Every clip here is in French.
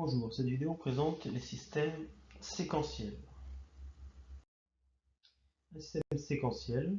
Bonjour, cette vidéo présente les systèmes séquentiels. Un système séquentiel,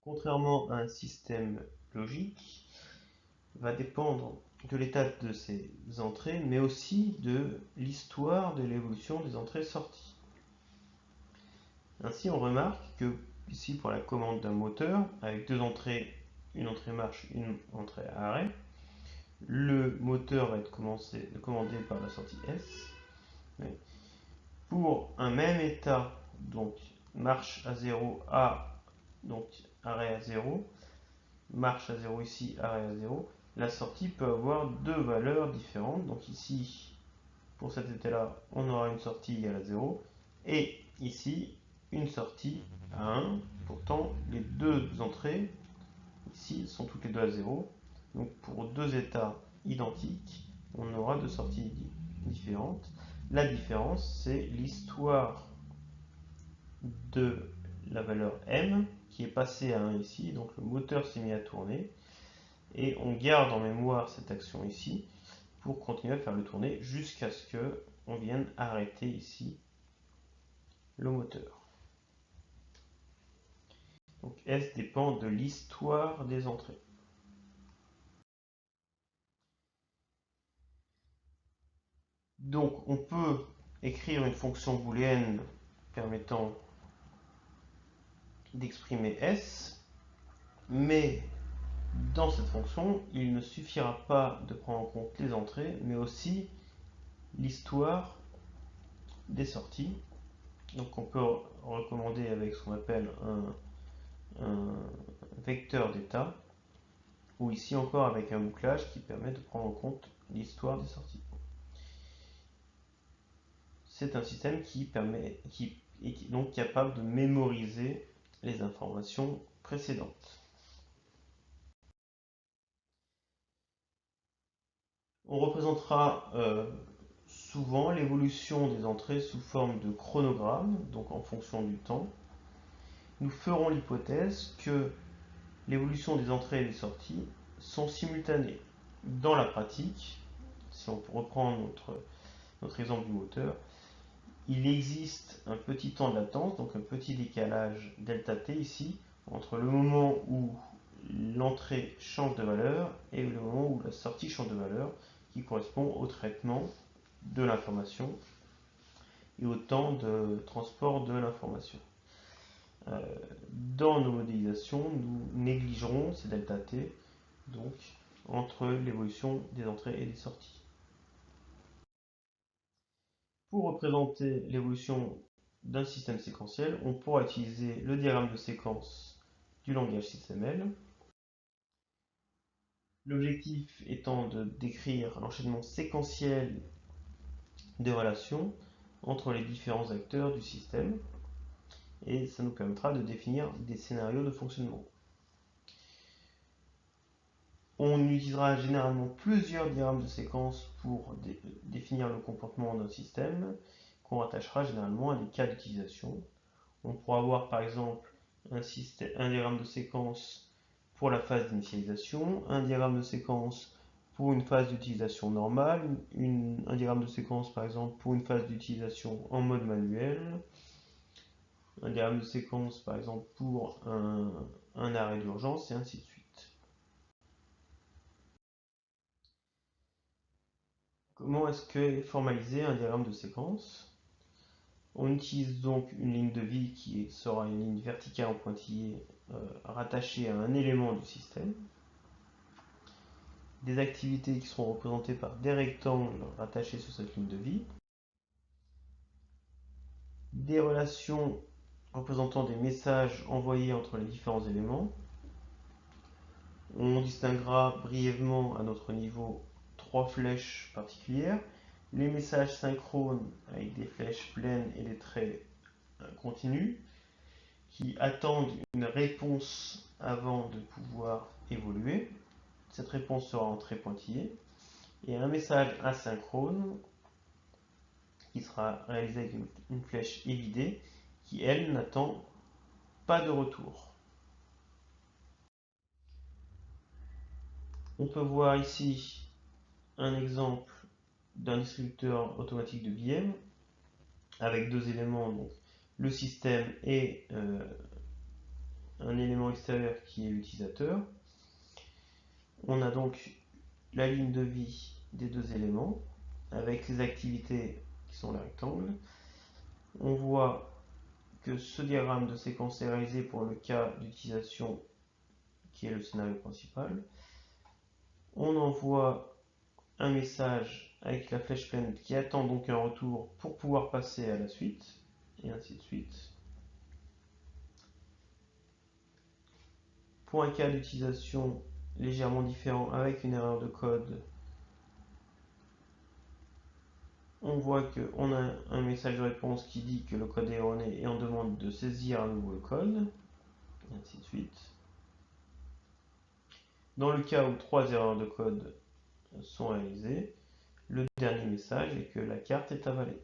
contrairement à un système logique, va dépendre de l'état de ses entrées, mais aussi de l'histoire de l'évolution des entrées-sorties. Ainsi, on remarque que, ici pour la commande d'un moteur, avec deux entrées, une entrée marche, une entrée à arrêt, le moteur va être commandé par la sortie S. Pour un même état, donc marche à 0 A, donc arrêt à 0, marche à 0 ici, arrêt à 0, la sortie peut avoir deux valeurs différentes. Donc ici, pour cet état-là, on aura une sortie égale à 0, et ici, une sortie à 1. Pourtant, les deux entrées, ici, sont toutes les deux à 0. Donc pour deux états identiques, on aura deux sorties différentes. La différence, c'est l'histoire de la valeur M qui est passée à 1 ici. Donc le moteur s'est mis à tourner. Et on garde en mémoire cette action ici pour continuer à faire le tourner jusqu'à ce qu'on vienne arrêter ici le moteur. Donc S dépend de l'histoire des entrées. Donc on peut écrire une fonction booléenne permettant d'exprimer S, mais dans cette fonction, il ne suffira pas de prendre en compte les entrées, mais aussi l'histoire des sorties. Donc on peut recommander avec ce qu'on appelle un vecteur d'état, ou ici encore avec un bouclage qui permet de prendre en compte l'histoire des sorties. C'est un système qui est donc capable de mémoriser les informations précédentes. On représentera souvent l'évolution des entrées sous forme de chronogramme, donc en fonction du temps. Nous ferons l'hypothèse que l'évolution des entrées et des sorties sont simultanées. Dans la pratique, si on reprend notre exemple du moteur, il existe un petit temps de latence, donc un petit décalage delta t ici, entre le moment où l'entrée change de valeur et le moment où la sortie change de valeur, qui correspond au traitement de l'information et au temps de transport de l'information. Dans nos modélisations, nous négligerons ces delta t, donc entre l'évolution des entrées et des sorties. Pour représenter l'évolution d'un système séquentiel, on pourra utiliser le diagramme de séquence du langage SysML. L'objectif étant de décrire l'enchaînement séquentiel des relations entre les différents acteurs du système, et ça nous permettra de définir des scénarios de fonctionnement. On utilisera généralement plusieurs diagrammes de séquence pour définir le comportement d'un système, qu'on rattachera généralement à des cas d'utilisation. On pourra avoir par exemple un diagramme de séquence pour la phase d'initialisation, un diagramme de séquence pour une phase d'utilisation normale, un diagramme de séquence par exemple pour une phase d'utilisation en mode manuel, un diagramme de séquence par exemple pour un arrêt d'urgence, et ainsi de suite. Comment est-ce qu'est formalisé un diagramme de séquence? On utilise donc une ligne de vie qui sera une ligne verticale en pointillé rattachée à un élément du système, des activités qui seront représentées par des rectangles rattachés sur cette ligne de vie, des relations représentant des messages envoyés entre les différents éléments. On distinguera brièvement à notre niveau trois flèches particulières: les messages synchrones avec des flèches pleines et des traits continus qui attendent une réponse avant de pouvoir évoluer. Cette réponse sera en trait pointillé. Et un message asynchrone qui sera réalisé avec une flèche évidée qui, elle, n'attend pas de retour. On peut voir ici un exemple d'un distributeur automatique de billets avec deux éléments, donc le système et un élément extérieur qui est l'utilisateur. On a donc la ligne de vie des deux éléments avec les activités qui sont les rectangles. On voit que ce diagramme de séquence est réalisé pour le cas d'utilisation qui est le scénario principal. On envoie un message avec la flèche pleine qui attend donc un retour pour pouvoir passer à la suite, et ainsi de suite. Pour un cas d'utilisation légèrement différent avec une erreur de code, on voit qu'on a un message de réponse qui dit que le code est erroné et on demande de saisir à nouveau le code, et ainsi de suite. Dans le cas où 3 erreurs de code sont réalisées, le dernier message est que la carte est avalée.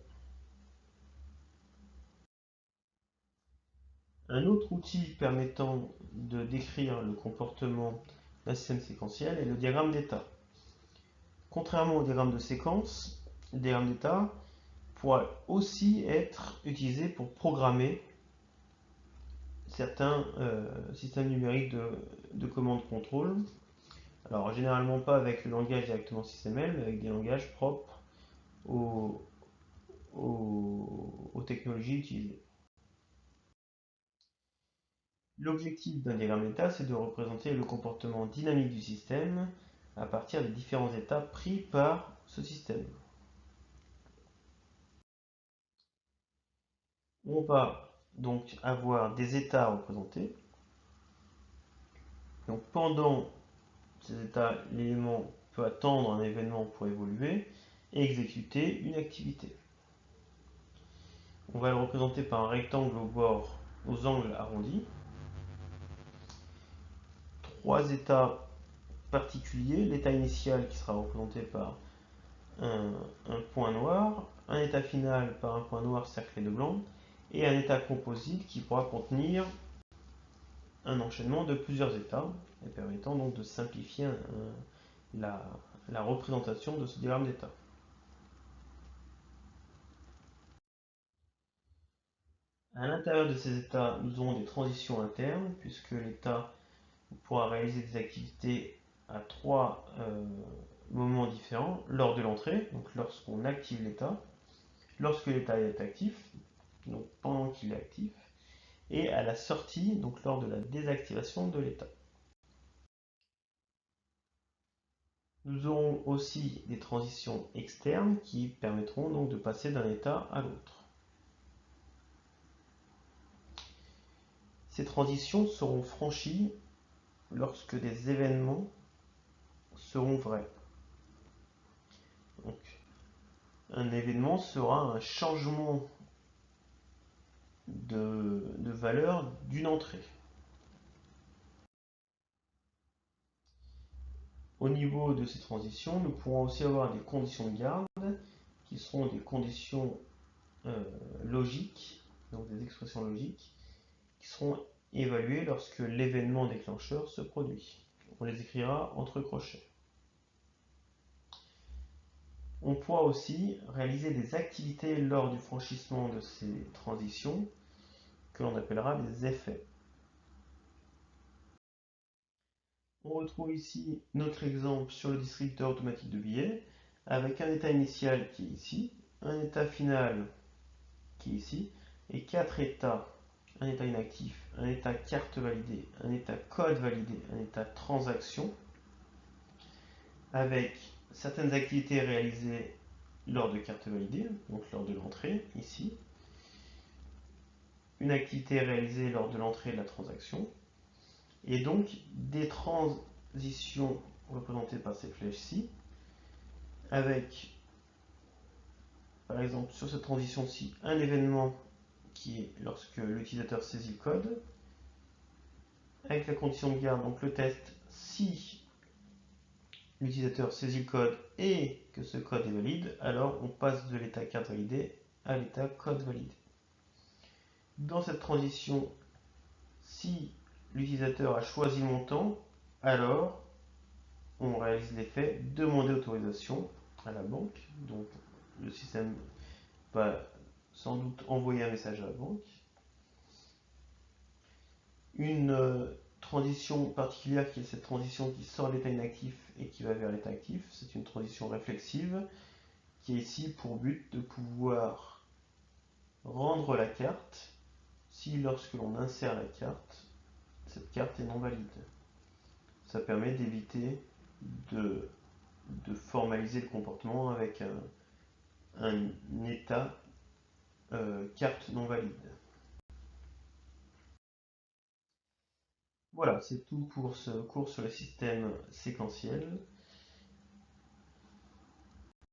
Un autre outil permettant de décrire le comportement d'un système séquentiel est le diagramme d'état. Contrairement au diagramme de séquence, le diagramme d'état pourra aussi être utilisé pour programmer certains systèmes numériques de commande-contrôle. Alors généralement pas avec le langage directement SysML, mais avec des langages propres aux technologies utilisées. L'objectif d'un diagramme d'état, c'est de représenter le comportement dynamique du système à partir des différents états pris par ce système. On va donc avoir des états représentés. Donc pendant ces états, l'élément peut attendre un événement pour évoluer et exécuter une activité. On va le représenter par un rectangle aux angles arrondis. Trois états particuliers, l'état initial qui sera représenté par un point noir, un état final par un point noir cerclé de blanc, et un état composite qui pourra contenir un enchaînement de plusieurs états, et permettant donc de simplifier la représentation de ce diagramme d'état. À l'intérieur de ces états, nous aurons des transitions internes, puisque l'état pourra réaliser des activités à trois moments différents. Lors de l'entrée, donc lorsqu'on active l'état, lorsque l'état est actif, donc pendant qu'il est actif, et à la sortie, donc lors de la désactivation de l'état. Nous aurons aussi des transitions externes qui permettront donc de passer d'un état à l'autre. Ces transitions seront franchies lorsque des événements seront vrais. Donc, un événement sera un changement de valeur d'une entrée. Au niveau de ces transitions, nous pourrons aussi avoir des conditions de garde qui seront des conditions logiques, donc des expressions logiques, qui seront évaluées lorsque l'événement déclencheur se produit. On les écrira entre crochets. On pourra aussi réaliser des activités lors du franchissement de ces transitions que l'on appellera des effets. On retrouve ici notre exemple sur le distributeur automatique de billets avec un état initial qui est ici, un état final qui est ici, et quatre états: un état inactif, un état carte validée, un état code validé, un état transaction, avec certaines activités réalisées lors de carte validée, donc lors de l'entrée, ici, une activité réalisée lors de l'entrée de la transaction, et donc des transitions représentées par ces flèches-ci, avec, par exemple, sur cette transition-ci, un événement qui est lorsque l'utilisateur saisit le code, avec la condition de garde, donc le test, si l'utilisateur saisit le code et que ce code est valide, alors on passe de l'état carte validée à l'état code validé. Dans cette transition, si l'utilisateur a choisi le montant, alors on réalise l'effet demander autorisation à la banque. Donc le système va sans doute envoyer un message à la banque. Une transition particulière qui est cette transition qui sort de l'état inactif et qui va vers l'état actif, c'est une transition réflexive qui a ici pour but de pouvoir rendre la carte si lorsque l'on insère la carte, cette carte est non valide. Ça permet d'éviter de, formaliser le comportement avec un état carte non valide. Voilà, c'est tout pour ce cours sur le système séquentiel.